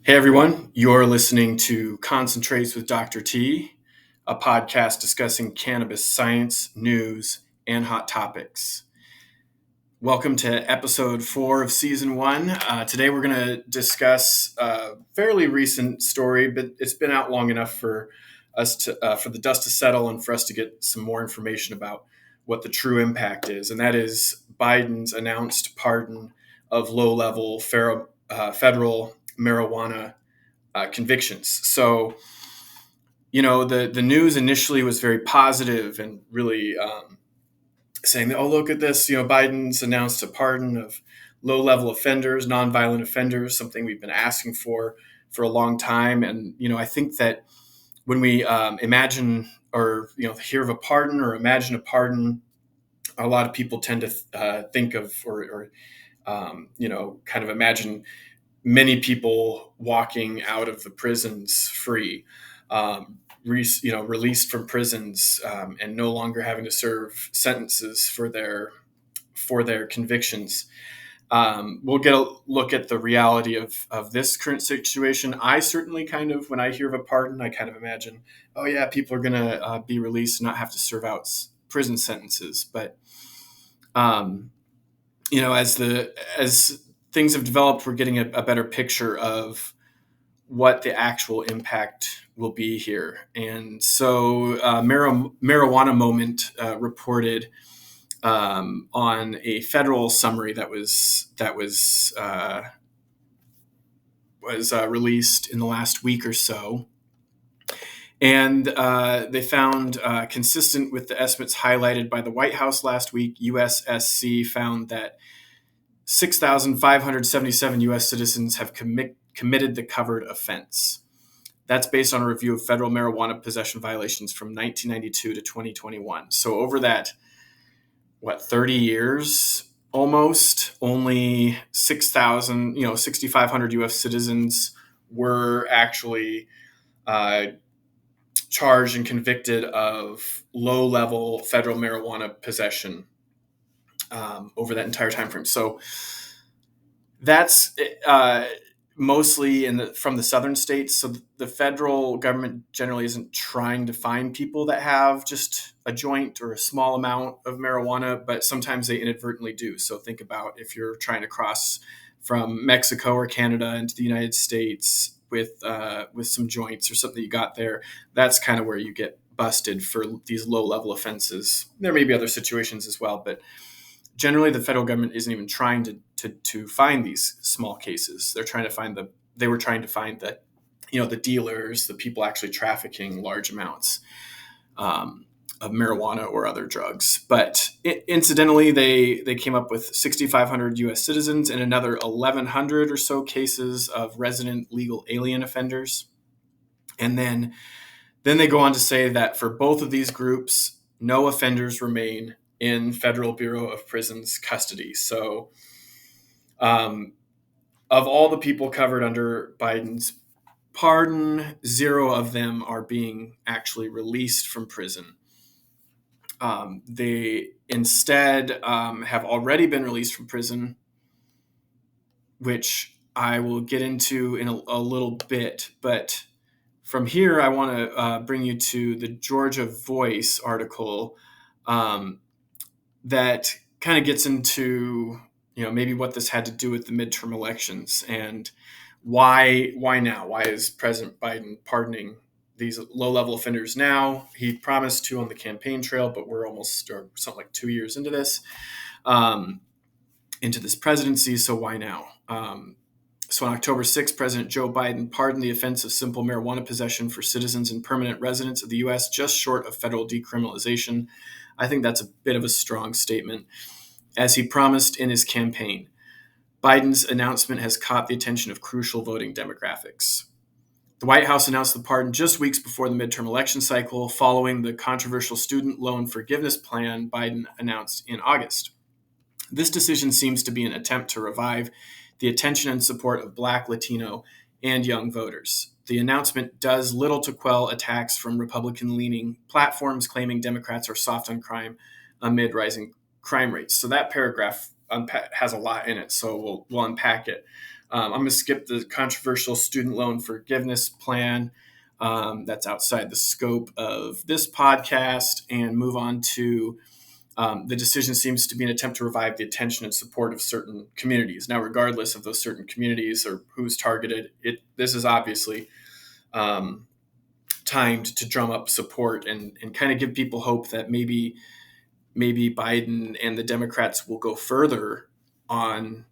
Hey everyone, you're listening to Concentrates with Dr. T, a podcast discussing cannabis science, news, and hot topics. Welcome to episode 4 of season 1. Today we're going to discuss a fairly recent story, but it's been out long enough for us to for the dust to settle and for us to get some more information about what the true impact is, and that is Biden's announced pardon of low-level federal marijuana convictions. So, the news initially was very positive and really saying that, oh, look at this, Biden's announced a pardon of low-level offenders, nonviolent offenders, something we've been asking for a long time. And, I think that when we imagine or, hear of a pardon or imagine a pardon, a lot of people tend to think of or kind of imagine many people walking out of the prisons free, released from prisons, and no longer having to serve sentences for their convictions. We'll get a look at the reality of this current situation. I certainly when I hear of a pardon, I kind of imagine, oh yeah, people are going to be released and not have to serve out prison sentences. But as things have developed, we're getting a better picture of what the actual impact will be here. And so Marijuana Moment reported on a federal summary that was released in the last week or so. And they found, consistent with the estimates highlighted by the White House last week, USSC found that 6,577 U.S. citizens have committed the covered offense. That's based on a review of federal marijuana possession violations from 1992 to 2021. So over that, 30 years almost, only 6,500 U.S. citizens were actually charged and convicted of low-level federal marijuana possession over that entire time frame. So that's mostly from the southern states. So the federal government generally isn't trying to find people that have just a joint or a small amount of marijuana, but sometimes they inadvertently do. So think about if you're trying to cross from Mexico or Canada into the United States with some joints or something you got there. That's kind of where you get busted for these low-level offenses. There may be other situations as well, but generally the federal government isn't even trying to find these small cases. They were trying to find the dealers, the people actually trafficking large amounts of marijuana or other drugs. But incidentally, they came up with 6,500 U.S. citizens and another 1,100 or so cases of resident legal alien offenders. And then they go on to say that for both of these groups, no offenders remain in Federal Bureau of Prisons custody. So of all the people covered under Biden's pardon, 0 of them are being actually released from prison. They instead have already been released from prison, which I will get into in a little bit. But from here, I want to bring you to the Georgia Voice article that kind of gets into maybe what this had to do with the midterm elections and why now? Why is President Biden pardoning these low-level offenders now? He promised to on the campaign trail, but we're almost or something like 2 years into this presidency. So why now? So on October 6th, President Joe Biden pardoned the offense of simple marijuana possession for citizens and permanent residents of the U.S., just short of federal decriminalization. I think that's a bit of a strong statement. As he promised in his campaign, Biden's announcement has caught the attention of crucial voting demographics. The White House announced the pardon just weeks before the midterm election cycle, following the controversial student loan forgiveness plan Biden announced in August. This decision seems to be an attempt to revive the attention and support of Black, Latino, and young voters. The announcement does little to quell attacks from Republican-leaning platforms claiming Democrats are soft on crime amid rising crime rates. So that paragraph has a lot in it, so we'll unpack it. I'm going to skip the controversial student loan forgiveness plan. That's outside the scope of this podcast, and move on to the decision seems to be an attempt to revive the attention and support of certain communities. Now, regardless of those certain communities or who's targeted, this is obviously timed to drum up support and kind of give people hope that maybe Biden and the Democrats will go further on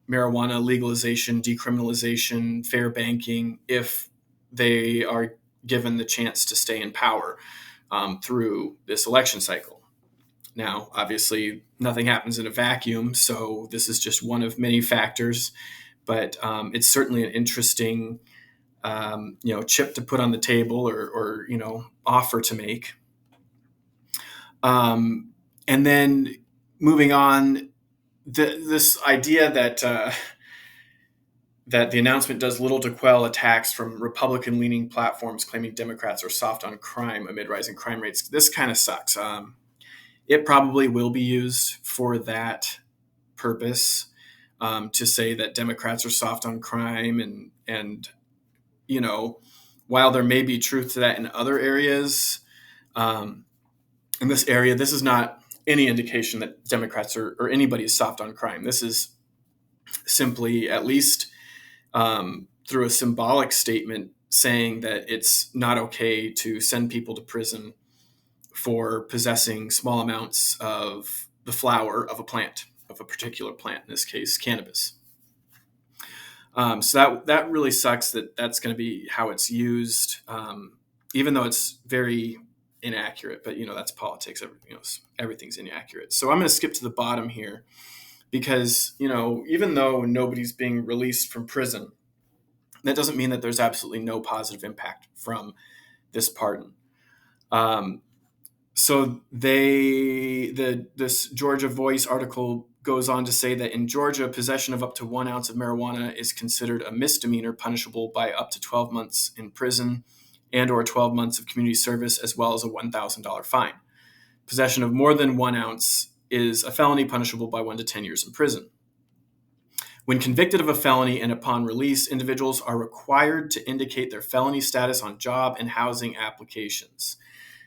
marijuana legalization, decriminalization, fair banking, if they are given the chance to stay in power through this election cycle. Now, obviously, nothing happens in a vacuum, so this is just one of many factors, but it's certainly an interesting, chip to put on the table or offer to make. And then moving on, this idea that the announcement does little to quell attacks from Republican-leaning platforms claiming Democrats are soft on crime amid rising crime rates. This kind of sucks. It probably will be used for that purpose, to say that Democrats are soft on crime, and while there may be truth to that in other areas, in this area, this is not any indication that Democrats or anybody is soft on crime. This is simply, at least through a symbolic statement, saying that it's not okay to send people to prison for possessing small amounts of the flower of a plant, of a particular plant, in this case, cannabis. So that really sucks that that's going to be how it's used, even though it's very inaccurate. But that's politics. Everything's inaccurate. So I'm going to skip to the bottom here because even though nobody's being released from prison, that doesn't mean that there's absolutely no positive impact from this pardon. So this Georgia Voice article goes on to say that in Georgia, possession of up to 1 ounce of marijuana is considered a misdemeanor punishable by up to 12 months in prison and or 12 months of community service, as well as a $1,000 fine. Possession of more than 1 ounce is a felony punishable by 1 to 10 years in prison. When convicted of a felony and upon release, individuals are required to indicate their felony status on job and housing applications.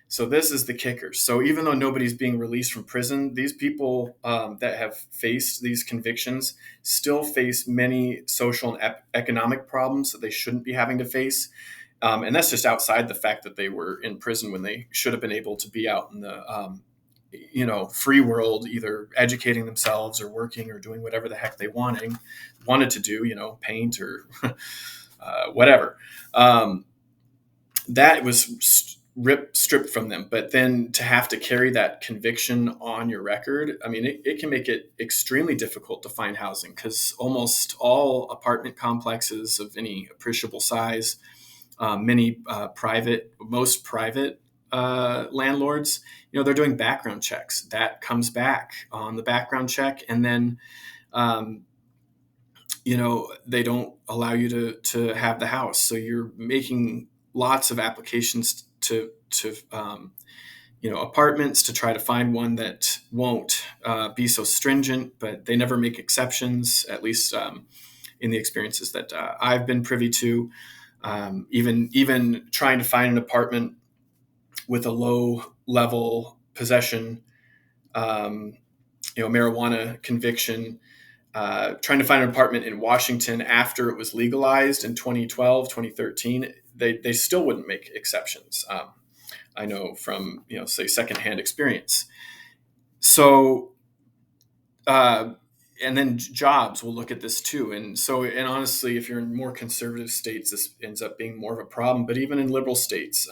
So this is the kicker. So even though nobody's being released from prison, these people that have faced these convictions still face many social and economic problems that they shouldn't be having to face. And that's just outside the fact that they were in prison when they should have been able to be out in the free world, either educating themselves or working or doing whatever the heck they wanted to do, paint or whatever. That was stripped from them. But then to have to carry that conviction on your record, I mean, it can make it extremely difficult to find housing because almost all apartment complexes of any appreciable size, most private landlords, they're doing background checks. That comes back on the background check, and then they don't allow you to have the house. So you're making lots of applications to apartments to try to find one that won't be so stringent, but they never make exceptions, at least in the experiences that I've been privy to. Even trying to find an apartment with a low level possession, marijuana conviction, trying to find an apartment in Washington after it was legalized in 2012, 2013, they still wouldn't make exceptions. I know from, say, secondhand experience. So, and then jobs will look at this too. And honestly, if you're in more conservative states, this ends up being more of a problem. But even in liberal states,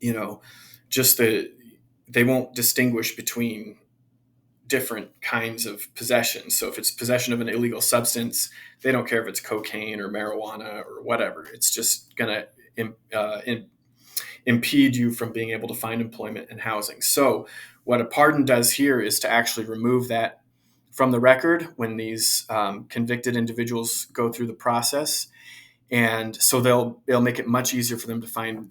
they won't distinguish between different kinds of possession. So if it's possession of an illegal substance, they don't care if it's cocaine or marijuana or whatever. It's just going to impede you from being able to find employment and housing. So what a pardon does here is to actually remove that from the record when these convicted individuals go through the process. And so they'll make it much easier for them to find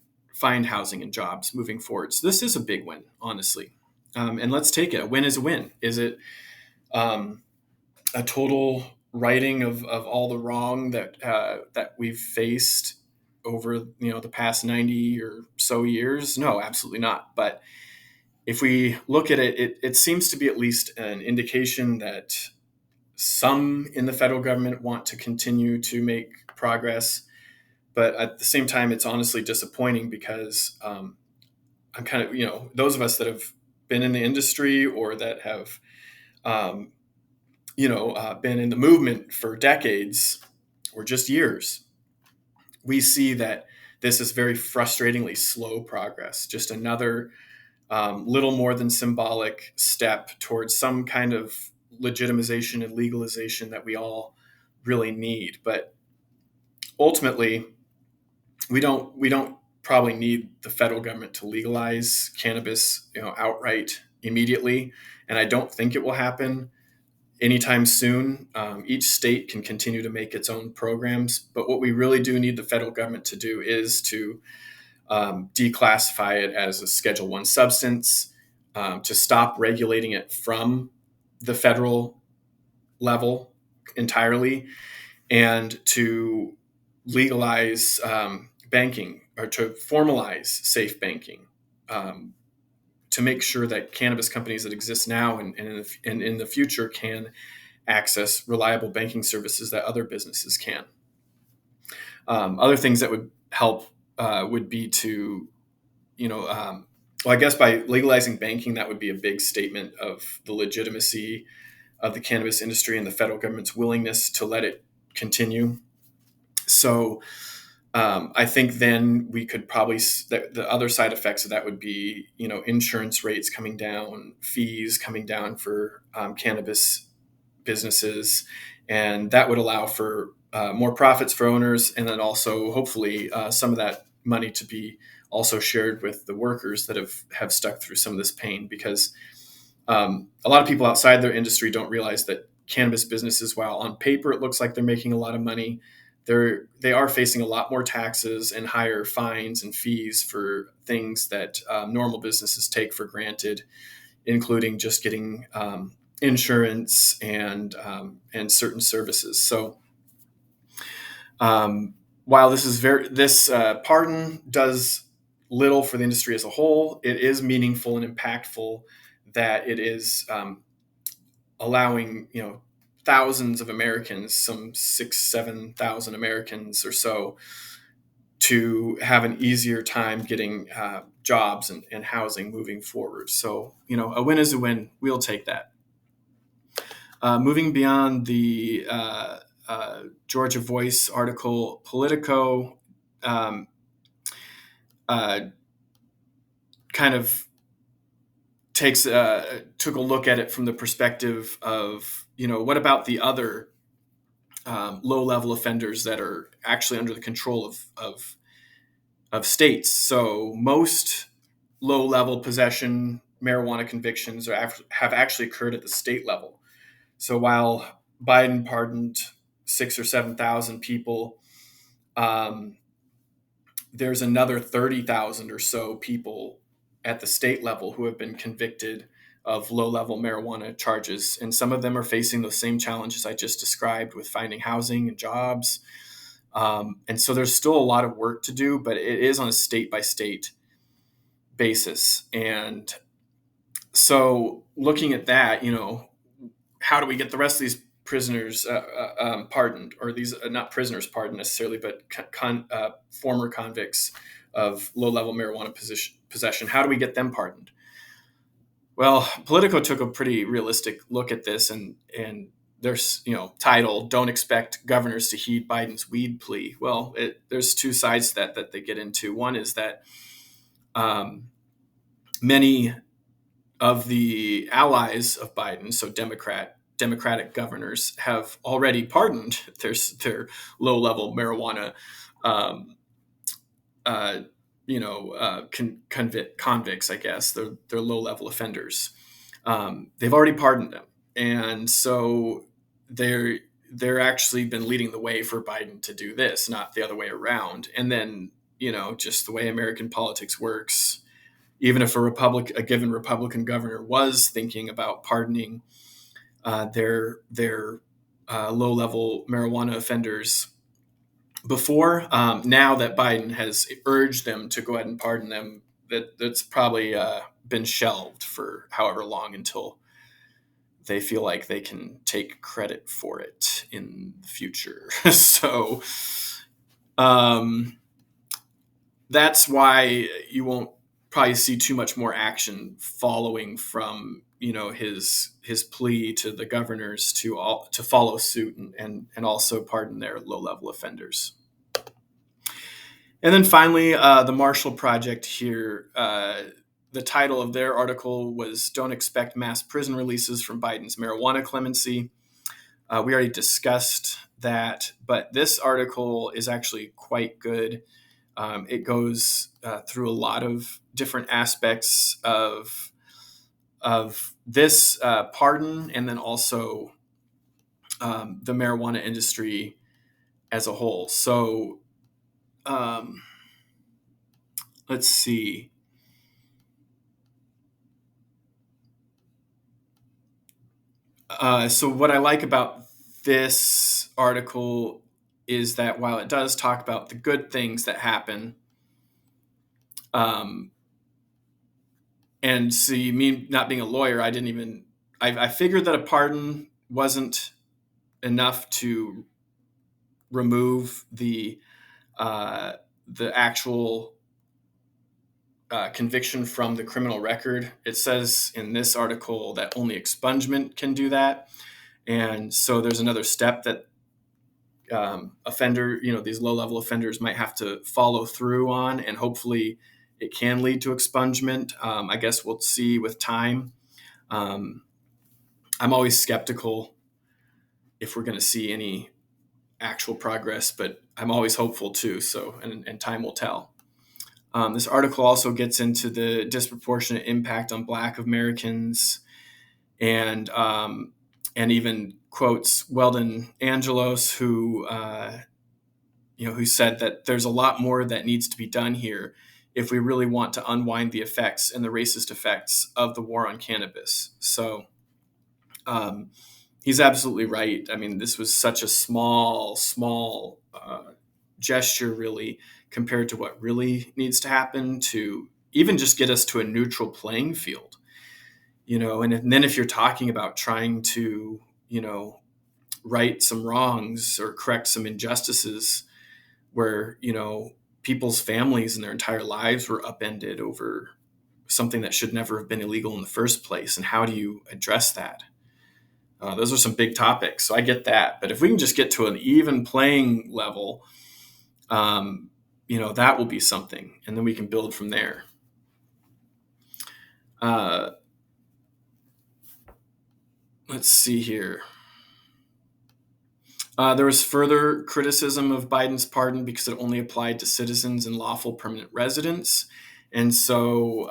housing and jobs moving forward. So this is a big win, honestly. And let's take it. A win is a win. Is it um, a total righting of all the wrong that we've faced over the past 90 or so years? No, absolutely not. But if we look at it, it seems to be at least an indication that some in the federal government want to continue to make progress. But at the same time, it's honestly disappointing because I'm kind of, those of us that have been in the industry or that have, um, been in the movement for decades or just years, we see that this is very frustratingly slow progress, just another little more than symbolic step towards some kind of legitimization and legalization that we all really need. But ultimately, we don't probably need the federal government to legalize cannabis, outright immediately, and I don't think it will happen anytime soon. Each state can continue to make its own programs, but what we really do need the federal government to do is to declassify it as a Schedule One substance, to stop regulating it from the federal level entirely, and to legalize banking, or to formalize safe banking, um, to make sure that cannabis companies that exist now and in the future can access reliable banking services that other businesses can. Other things that would help would be to, well, I guess by legalizing banking, that would be a big statement of the legitimacy of the cannabis industry and the federal government's willingness to let it continue. So I think then we could probably, the other side effects of that would be, insurance rates coming down, fees coming down for cannabis businesses, and that would allow for more profits for owners, and then also hopefully some of that money to be also shared with the workers that have stuck through some of this pain, because a lot of people outside their industry don't realize that cannabis businesses, while on paper it looks like they're making a lot of money, they are facing a lot more taxes and higher fines and fees for things that normal businesses take for granted, including just getting insurance and certain services. So while this pardon does little for the industry as a whole, it is meaningful and impactful that it is allowing thousands of Americans, some 6,000-7,000 Americans or so, to have an easier time getting jobs and housing moving forward. So a win is a win. We'll take that. Moving beyond the Georgia Voice article, Politico kind of took a look at it from the perspective of, what about the other low-level offenders that are actually under the control of states? So most low-level possession marijuana convictions have actually occurred at the state level. So while Biden pardoned 6,000 or 7,000 people, there's another 30,000 or so people at the state level who have been convicted of low-level marijuana charges, and some of them are facing the same challenges I just described with finding housing and jobs. And so there's still a lot of work to do, but it is on a state-by-state basis. And so looking at that, how do we get the rest of these prisoners pardoned, or these not prisoners pardoned necessarily, but former convicts of low-level marijuana possession? How do we get them pardoned? Well, Politico took a pretty realistic look at this, and there's title, "Don't Expect Governors to Heed Biden's Weed Plea." Well, there's two sides to that they get into. One is that many of the allies of Biden, so Democratic governors, have already pardoned their low-level marijuana convicts, I guess. They're low-level offenders. They've already pardoned them, and so they're actually been leading the way for Biden to do this, not the other way around. And then just the way American politics works, even if a given Republican governor was thinking about pardoning their low-level marijuana offenders before. Now that Biden has urged them to go ahead and pardon them, that's probably been shelved for however long until they feel like they can take credit for it in the future. So that's why you won't probably see too much more action following from his plea to the governors to follow suit and also pardon their low level offenders. And then finally, the Marshall Project here. The title of their article was "Don't Expect Mass Prison Releases from Biden's Marijuana Clemency." We already discussed that, but this article is actually quite good. It goes through a lot of different aspects of this pardon, and then also the marijuana industry as a whole. So let's see. So what I like about this article is that while it does talk about the good things that happen, and see, me not being a lawyer, I figured that a pardon wasn't enough to remove the actual conviction from the criminal record. It says in this article that only expungement can do that. And so there's another step that these low-level offenders might have to follow through on, and hopefully it can lead to expungement. I guess we'll see with time. I'm always skeptical if we're going to see any actual progress, but I'm always hopeful too. So, and time will tell. This article also gets into the disproportionate impact on Black Americans, and even quotes Weldon Angelos, who said that there's a lot more that needs to be done here if we really want to unwind the effects and the racist effects of the war on cannabis. So he's absolutely right. I mean, this was such a small gesture, really, compared to what really needs to happen to even just get us to a neutral playing field. And then if you're talking about trying to, right some wrongs or correct some injustices where, people's families and their entire lives were upended over something that should never have been illegal in the first place. And how do you address that? Those are some big topics. So I get that. But if we can just get to an even playing level, that will be something. And then we can build from there. Let's see here. There was further criticism of Biden's pardon because it only applied to citizens and lawful permanent residents. And so,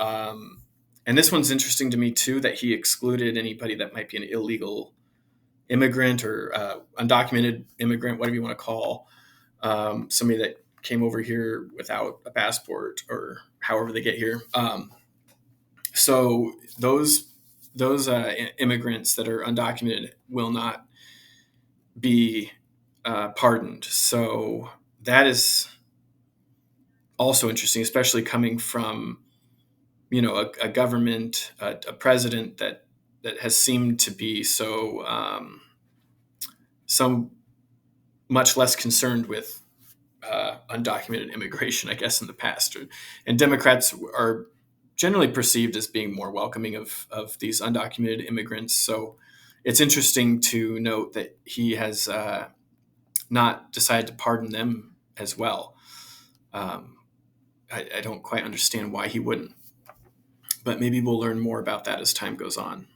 and this one's interesting to me too, that he excluded anybody that might be an illegal immigrant or undocumented immigrant, whatever you want to call somebody that came over here without a passport or however they get here. So those immigrants that are undocumented will not be pardoned. So that is also interesting, especially coming from a government, a president that has seemed to be so much less concerned with undocumented immigration, I guess, in the past. And Democrats are generally perceived as being more welcoming of these undocumented immigrants. So it's interesting to note that he has not decided to pardon them as well. I don't quite understand why he wouldn't, but maybe we'll learn more about that as time goes on.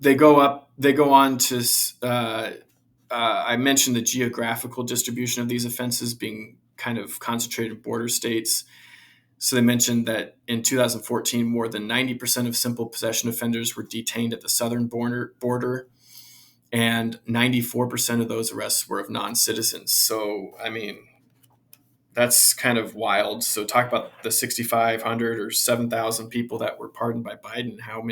They go on to, I mentioned the geographical distribution of these offenses being kind of concentrated in border states. So they mentioned that in 2014, more than 90% of simple possession offenders were detained at the southern border, and 94% of those arrests were of non-citizens. So, I mean, that's kind of wild. So talk about the 6,500 or 7,000 people that were pardoned by Biden. How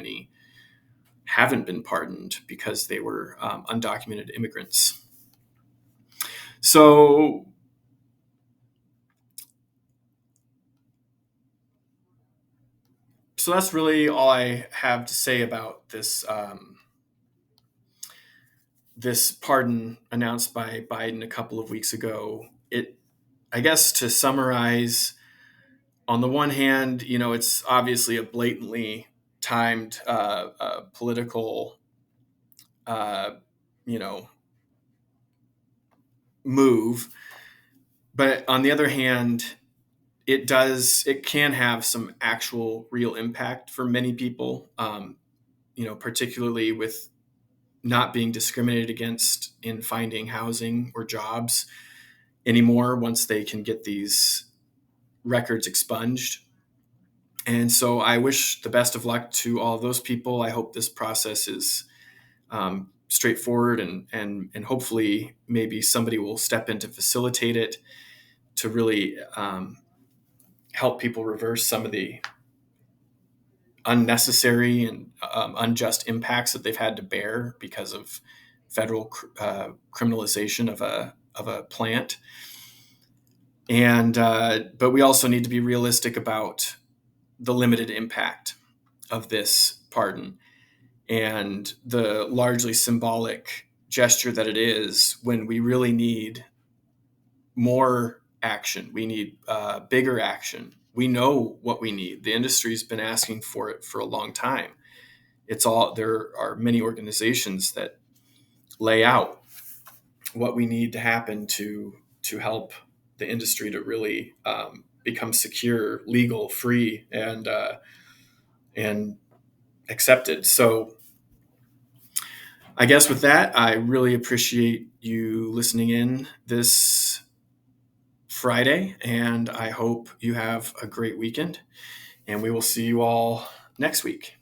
haven't been pardoned because they were undocumented immigrants. So that's really all I have to say about this pardon announced by Biden a couple of weeks ago. I guess, to summarize, on the one hand, it's obviously a blatantly timed political, uh, you know, move. But on the other hand, it can have some actual real impact for many people, particularly with not being discriminated against in finding housing or jobs anymore once they can get these records expunged. And so I wish the best of luck to all of those people. I hope this process is straightforward, and hopefully maybe somebody will step in to facilitate it, to really help people reverse some of the unnecessary and unjust impacts that they've had to bear because of federal criminalization of a plant. And but we also need to be realistic about the limited impact of this pardon and the largely symbolic gesture that it is, when we really need more action. We need bigger action. We know what we need. The industry's been asking for it for a long time. There are many organizations that lay out what we need to happen to help the industry to really become secure, legal, free, and accepted. So I guess with that, I really appreciate you listening in this Friday, and I hope you have a great weekend, and we will see you all next week.